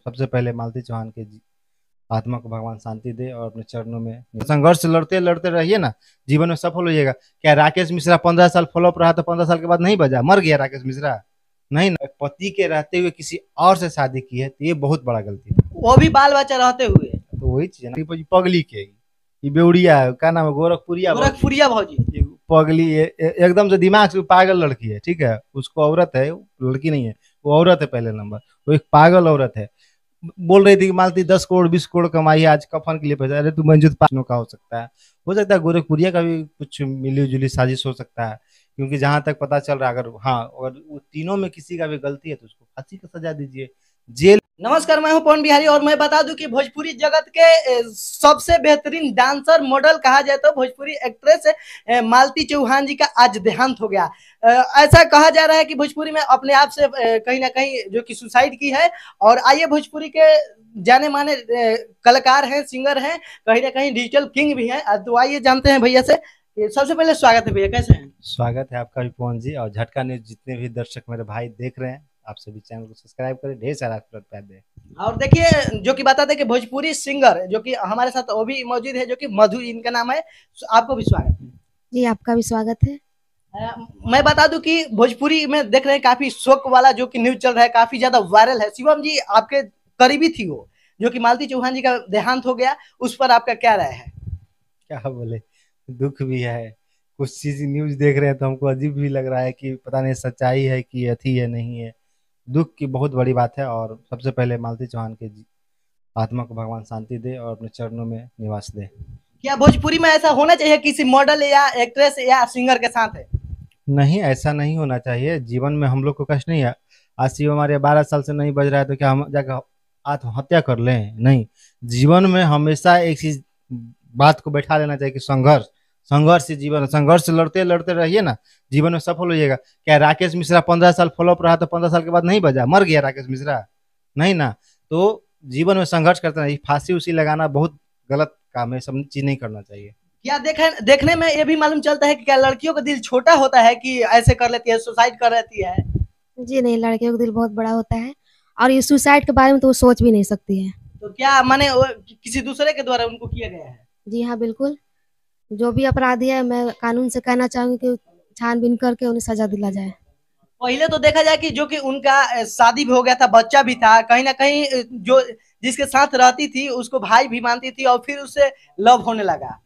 सबसे पहले मालती चौहान के आत्मा को भगवान शांति दे और अपने चरणों में संघर्ष लड़ते लड़ते रहिए ना, जीवन में सफल होइएगा। क्या राकेश मिश्रा 15 साल फॉलोअप रहा तो 15 साल के बाद नहीं बजा, मर गया राकेश मिश्रा? नहीं ना, एक पति के रहते हुए किसी और से शादी की है तो ये बहुत बड़ा गलती है। वो भी बाल बच्चा रहते हुए। तो वही चीज है ना, पगली के ये बेउड़िया है, क्या नाम है, गोरखपुरिया गोरखपुरिया भौजी। ये पगली एकदम से दिमाग से पागल लड़की है, ठीक है। उसको औरत है, लड़की नहीं है, वो औरत है पहले नंबर। वो एक पागल औरत है। बोल रही थी कि मालती 10 करोड़ 20 करोड़ कमाई है आज कफन के लिए पैसा। अरे तू मंजूर पासनों का हो सकता है गोरखपुरिया का भी कुछ मिली जुली साजिश हो सकता है, क्योंकि जहां तक पता चल रहा है, अगर हाँ अगर वो तीनों में किसी का भी गलती है तो उसको फांसी का सजा दीजिए, जेल। नमस्कार, मैं हूं पवन बिहारी और मैं बता दूं कि भोजपुरी जगत के सबसे बेहतरीन डांसर मॉडल कहा जाए तो भोजपुरी एक्ट्रेस मालती चौहान जी का आज देहांत हो गया। ऐसा कहा जा रहा है कि भोजपुरी में अपने आप से कहीं ना कहीं जो कि सुसाइड की है। और आइए भोजपुरी के जाने माने कलाकार हैं, सिंगर हैं, कहीं ना कहीं डिजिटल किंग भी हैं। तो आइए जानते हैं भैया से। सबसे पहले स्वागत है भैया, कैसे हैं? स्वागत है आपका भी पवन जी, और झटका न्यूज जितने भी दर्शक मेरे भाई देख रहे हैं, आप सभी चैनल को सब्सक्राइब करें, ढेर सारा प्यार दें। और देखिए जो कि बता दें कि भोजपुरी सिंगर जो कि हमारे साथ वो भी मौजूद है, जो कि मधु इनका नाम है। आपको भी स्वागत है जी, आपका भी स्वागत है। मैं बता दूं कि भोजपुरी में देख रहे हैं काफी शोक वाला जो कि न्यूज चल रहा है, काफी ज्यादा वायरल है। शिवम जी आपके करीबी थी वो, जो कि मालती चौहान जी का देहांत हो गया, उस पर आपका क्या राय है? क्या बोले, दुख भी है। कुछ चीज न्यूज देख रहे हैं तो हमको अजीब भी लग रहा है कि पता नहीं सच्चाई है कि अथी है नहीं है। दुख की बहुत बड़ी बात है, और सबसे पहले मालती चौहान के आत्मा को भगवान शांति दे और अपने चरणों में निवास दे। क्या भोजपुरी में ऐसा होना चाहिए किसी मॉडल या एक्ट्रेस या सिंगर के साथ है? नहीं, ऐसा नहीं होना चाहिए। जीवन में हम लोग को कष्ट नहीं है। आज शिव हमारे 12 साल से नहीं बज रहा है तो क्या हम जाकर आत्महत्या कर लें? नहीं, जीवन में हमेशा एक चीज बात को बैठा लेना चाहिए कि संघर्ष संघर्ष से जीवन, संघर्ष लड़ते लड़ते रहिए ना, जीवन में सफल होइएगा। क्या राकेश मिश्रा 15 साल फॉलोअप रहा तो 15 साल के बाद नहीं बजा, मर गया राकेश मिश्रा? नहीं ना। तो जीवन में संघर्ष करते रहिए। फांसी उसी लगाना बहुत गलत काम है, सब चीज नहीं करना चाहिए। क्या देखने में ये भी मालूम चलता है कि क्या लड़कियों का दिल छोटा होता है कि ऐसे कर लेती है, सुसाइड कर लेती है? जी नहीं, लड़कियों का दिल बहुत बड़ा होता है, और ये सुसाइड के बारे में तो वो सोच भी नहीं सकती है। तो क्या माने किसी दूसरे के द्वारा उनको किया गया है? जी हाँ, बिल्कुल। जो भी अपराधी है, मैं कानून से कहना चाहूंगी कि छानबीन करके उन्हें सजा दिला जाए। पहले तो देखा जाए कि जो कि उनका शादी भी हो गया था, बच्चा भी था, कहीं ना कहीं जो जिसके साथ रहती थी उसको भाई भी मानती थी, और फिर उससे लव होने लगा।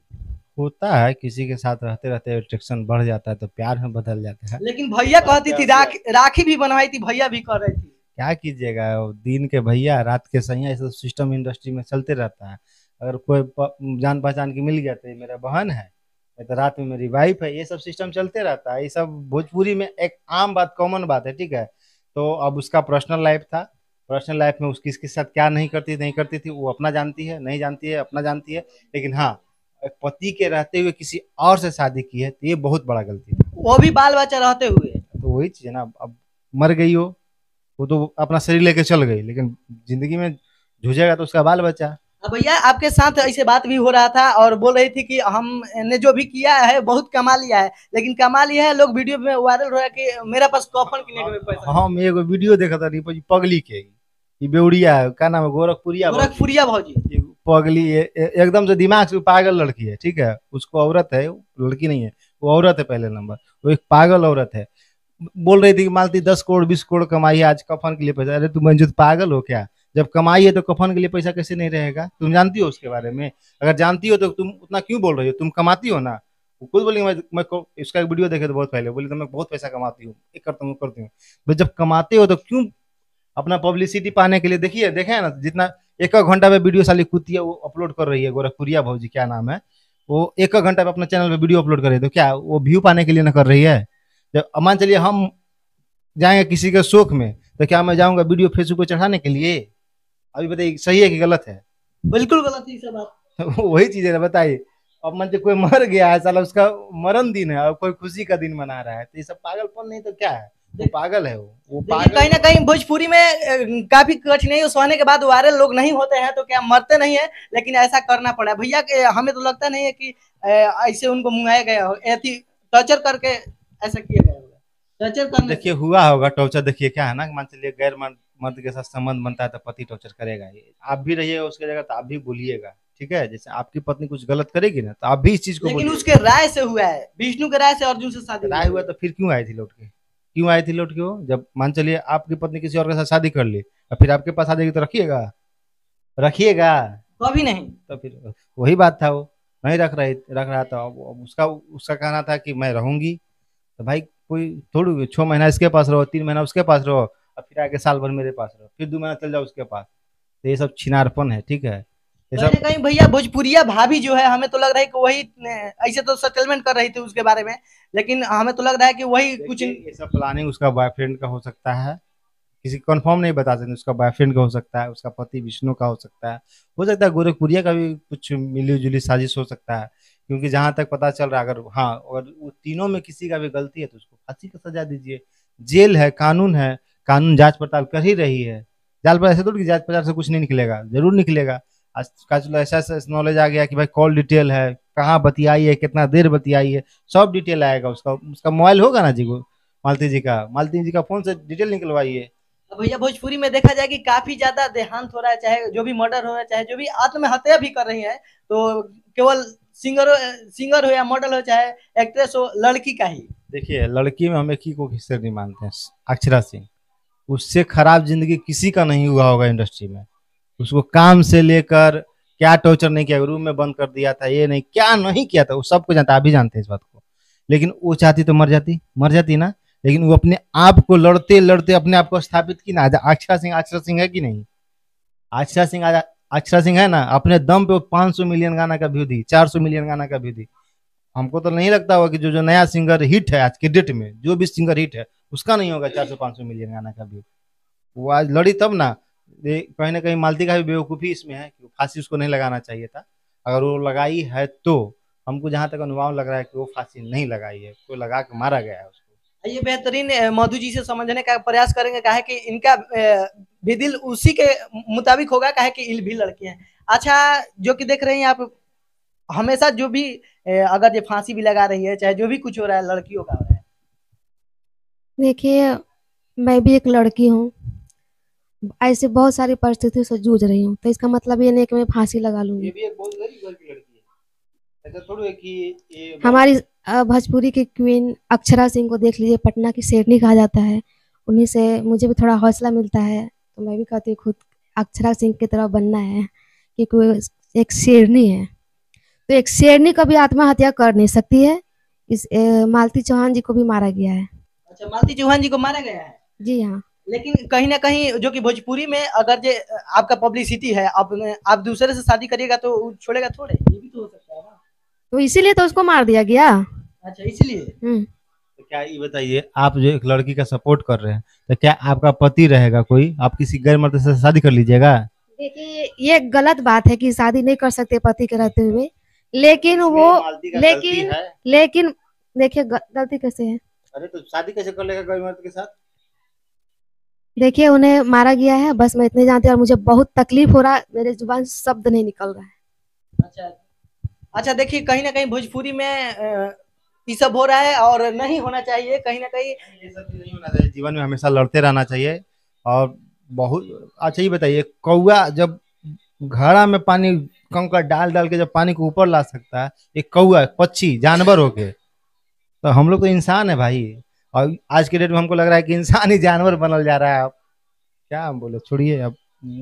होता है, किसी के साथ रहते रहते अट्रैक्शन बढ़ जाता है तो प्यार में बदल जाता है। लेकिन भैया कहती थी, राखी भी बनवाई थी, भैया भी कर रही थी। क्या कीजिएगा, दिन के भैया रात के सैया, ऐसा सिस्टम इंडस्ट्री में चलते रहता है। अगर कोई जान पहचान की मिल गया तो ये मेरा बहन है, नहीं तो रात में मेरी वाइफ है, ये सब सिस्टम चलते रहता है। ये सब भोजपुरी में एक आम बात, कॉमन बात है, ठीक है। तो अब उसका पर्सनल लाइफ था, पर्सनल लाइफ में उसकी किसके साथ क्या नहीं करती थी वो अपना जानती है, नहीं जानती है अपना जानती है। लेकिन हाँ, एक पति के रहते हुए किसी और से शादी की है तो ये बहुत बड़ा गलती है। वो भी बाल बच्चा रहते हुए। तो वही चीज है ना, अब मर गई हो, वो तो अपना शरीर लेके चल गई, लेकिन जिंदगी में जूझेगा तो उसका बाल बच्चा। अब भैया आपके साथ ऐसे बात भी हो रहा था और बोल रही थी कि हमने जो भी किया है बहुत कमा लिया है, लेकिन कमा लिया है, लोग वीडियो में वायरल हो रहा है कि मेरे पास कफन किने के पैसा। हाँ, मैं एगो वीडियो देखा था पगली के, ये बेउड़िया है, क्या नाम है, गोरखपुरिया भौजी। ये पगली एकदम से दिमाग से पागल लड़की है, ठीक है। उसको औरत है, लड़की नहीं है, वो औरत है पहले नंबर। वो एक पागल औरत है। बोल रही थी कि मालती 10 करोड़ 20 करोड़ कमाई है आज कफन के लिए पैसा। अरे तुम मंजूर पागल हो क्या? जब कमाई है तो कफन के लिए पैसा कैसे नहीं रहेगा? तुम जानती हो उसके बारे में? अगर जानती हो तो तुम उतना क्यों बोल रही हो? तुम कमाती हो ना। वो खुद बोली मैं इसका एक वीडियो देखे तो बहुत पहले बोली तो मैं बहुत पैसा कमाती हूँ, ये करता हूँ करती हूँ। भाई जब कमाते हो तो क्यों अपना पब्लिसिटी पाने के लिए, देखिए देखे है ना, जितना एक घंटा में वीडियो साली कुतिया वो अपलोड कर रही है, गोरखपुरिया भौजी क्या नाम है, वो एक घंटा में अपने चैनल पे वीडियो अपलोड कर रही है, तो क्या वो व्यू पाने के लिए ना कर रही है? जब मान चलिए हम जाएंगे किसी के शौक में, तो क्या मैं जाऊंगा वीडियो फेसबुक पे चढ़ाने के लिए? अभी बताइए सही है कि गलत है? बिल्कुल गलत है सब बात। वही चीज है ना, बताइए। अब मान कोई मर गया है साला, उसका मरण दिन है और कोई खुशी का दिन मना रहा है, तो ये सब पागलपन नहीं तो क्या है? वो पागल है, वो पागल। कहीं ना कहीं भोजपुरी में काफी कठिनाई सहने के बाद वायरल लोग नहीं होते हैं, तो क्या मरते नहीं है, लेकिन ऐसा करना पड़ा भैया। हमें तो लगता नहीं है कि ऐसे उनको मुंगाया गया हो, टॉर्चर करके ऐसा किया गया होगा, टॉर्चर करने। देखिए हुआ होगा टॉर्चर। देखिए क्या है ना, मान चलिए मर्द के साथ संबंध बनता है तो पति टॉर्चर करेगा ही। आप भी रहिएगा उसकी जगह तो आप भी बोलिएगा, ठीक है। जैसे आपकी पत्नी कुछ गलत करेगी ना तो आप भी इस चीज को लेकिन बोलिएगा। उसके राय से हुआ है, विष्णु के राय से अर्जुन से शादी राय हुआ तो फिर क्यों आई थी लौट के? क्यों आई थी लौट के? वो जब मान चलिए आपकी पत्नी किसी और के साथ शादी कर ली और फिर आपके पास आ जाएगी तो रखिएगा? रखिएगा? कभी नहीं। तो फिर वही बात था, वो नहीं रख रहा था। अब उसका उसका कहना था कि मैं रहूंगी, तो भाई कोई थोड़ी 6 महीना इसके पास रहो, 3 महीना उसके पास रहो और फिर आगे साल भर मेरे पास रहो, फिर 2 महीना चल जाओ उसके पास। तो ये सब छिनारपन है, ठीक है। ये कहीं सब ना कहीं भैया भोजपुरिया भाभी जो है, हमें तो लग रहा है कि वही ऐसे तो सेटलमेंट कर रही थी उसके बारे में, लेकिन हमें तो लग रहा है कि वही कुछ। देखिए, ये सब प्लानिंग उसका बॉयफ्रेंड का हो सकता है, किसी कंफर्म नहीं बता सकते। उसका बॉयफ्रेंड का हो सकता है, उसका पति विष्णु का हो सकता है गोरखपुरिया का भी कुछ मिली जुली साजिश हो सकता है। क्योंकि जहां तक पता चल रहा है, अगर हाँ अगर वो तीनों में किसी का भी गलती है तो उसको फांसी का सजा दीजिए। जेल है, कानून है, कानून जांच पड़ताल कर ही रही है। जाल पर ऐसे थोड़ी कि जांच पड़ताल से कुछ नहीं निकलेगा, जरूर निकलेगा। आज का चलो ऐसा ऐसा नॉलेज आ गया कि भाई कॉल डिटेल है, कहाँ बतियाई है, कितना देर बतियाई है, सब डिटेल आएगा। उसका उसका मोबाइल होगा ना जी, वो मालती जी का फोन से डिटेल निकलवाइए। अब भैया भोजपुरी में देखा जाए कि काफी ज्यादा देहांत हो रहा है, चाहे जो भी मर्डर हो रहा है, चाहे जो भी आत्महत्या भी कर रही है, तो केवल सिंगर हो या मॉडल हो, चाहे एक्ट्रेस हो, लड़की का ही। देखिए, लड़की में हम एक ही को किससे नहीं मानते हैं, अक्षरा सिंह। उससे खराब जिंदगी किसी का नहीं हुआ होगा इंडस्ट्री में। उसको काम से लेकर क्या टॉर्चर नहीं किया, रूम में बंद कर दिया था, ये नहीं क्या नहीं किया था, वो सबको जानता, आप भी जानते हैं इस बात को। लेकिन वो चाहती तो मर जाती ना। लेकिन वो अपने आप को लड़ते लड़ते अपने आप को स्थापित की ना। आज अक्षरा सिंह है कि नहीं? अक्षरा सिंह आज अक्षरा सिंह है ना, अपने दम पे वो 500 मिलियन गाना का व्यू दी, 400 मिलियन गाना का व्यू दी। हमको तो नहीं लगता होगा कि जो जो नया सिंगर हिट है आज के डेट में, जो भी सिंगर हिट है उसका नहीं होगा 400-500 मिलियन गाना का व्यू। वो आज लड़ी तब ना। कहीं ना कहीं मालती का भी बेवकूफ़ी इसमें है कि फांसी उसको नहीं लगाना चाहिए था। अगर वो लगाई है तो हमको जहां तक अनुमान लग रहा है कि वो फांसी नहीं लगाई है, कोई लगा के मारा गया है उसको। ये बेहतरीन मधु जी से समझने का प्रयास करेंगे, काहे कि इनका भी दिल उसी के मुताबिक होगा, काहे कि इल भी लड़की हैं। अच्छा, जो कि देख रहे हैं आप, हमेशा जो भी अगर ये फांसी भी लगा रही है, चाहे जो भी कुछ हो रहा है, लड़कियों का हो रहा है। देखिए, मैं भी एक लड़की हूँ, ऐसे बहुत सारी परिस्थितियों से जूझ रही हूँ, तो इसका मतलब ये नहीं कि मैं फांसी लगा ये लूंगी। भी एक बहुत गरीब घर की लड़की है, ऐसा थोड़ी है कि ये हमारी भोजपुरी की क्वीन अक्षरा सिंह को देख लीजिए, पटना की शेरनी कहा जाता है। उन्हीं से मुझे भी थोड़ा हौसला मिलता है, तो मैं भी कहती हूँ खुद अक्षरा सिंह की तरह बनना है, क्योंकि वो एक शेरनी है। तो एक शेरनी कभी आत्महत्या कर नहीं सकती है। मालती चौहान जी को भी मारा गया है। अच्छा, मालती चौहान जी को मारा गया है। जी हाँ। लेकिन कहीं ना कहीं जो कि भोजपुरी में अगर जे आपका पब्लिसिटी है, आप दूसरे से शादी करिएगा तो वो छोड़ेगा थोड़े, ये भी तो हो सकता है ना। तो इसीलिए तो उसको मार दिया गया। अच्छा, इसलिए। तो क्या ये बताइए, आप जो एक लड़की का सपोर्ट कर रहे हैं तो क्या आपका पति रहेगा कोई? आप किसी गैर मर्द से शादी कर लीजिएगा? देखिए, ये गलत बात है कि शादी नहीं कर सकते पति के रहते हुए, लेकिन वो इसमें मालती का गलती लेकिन है। लेकिन देखिए, गलती कैसे है। अरे तो शादी कैसे कर लेगा गैर मर्द के साथ? देखिए, उन्हें मारा गया है, बस मैं इतने जानती हूँ, और मुझे बहुत तकलीफ हो रहा है, मेरे जुबान से शब्द नहीं निकल रहा है। अच्छा अच्छा, देखिए कहीं ना कहीं भोजपुरी में ये सब हो रहा है और नहीं होना चाहिए। कहीं ना कहीं ये सब चीज नहीं होना चाहिए, जीवन में हमेशा लड़ते रहना चाहिए। और बहुत अच्छा, ये बताइए, कौआ जब घड़ा में पानी कंकड़ डाल डाल के जब पानी को ऊपर ला सकता है, एक कौआ पक्षी जानवर हो के, तो हम लोग तो इंसान है भाई। और आज के डेट में हमको लग रहा है कि इंसान ही जानवर बनल जा रहा है। अब क्या हम बोले, छोड़िए अब।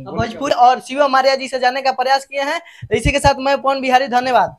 भोजपुरी और शिव मारिया जी से जानने का प्रयास किए हैं। इसी के साथ मैं पवन बिहारी, धन्यवाद।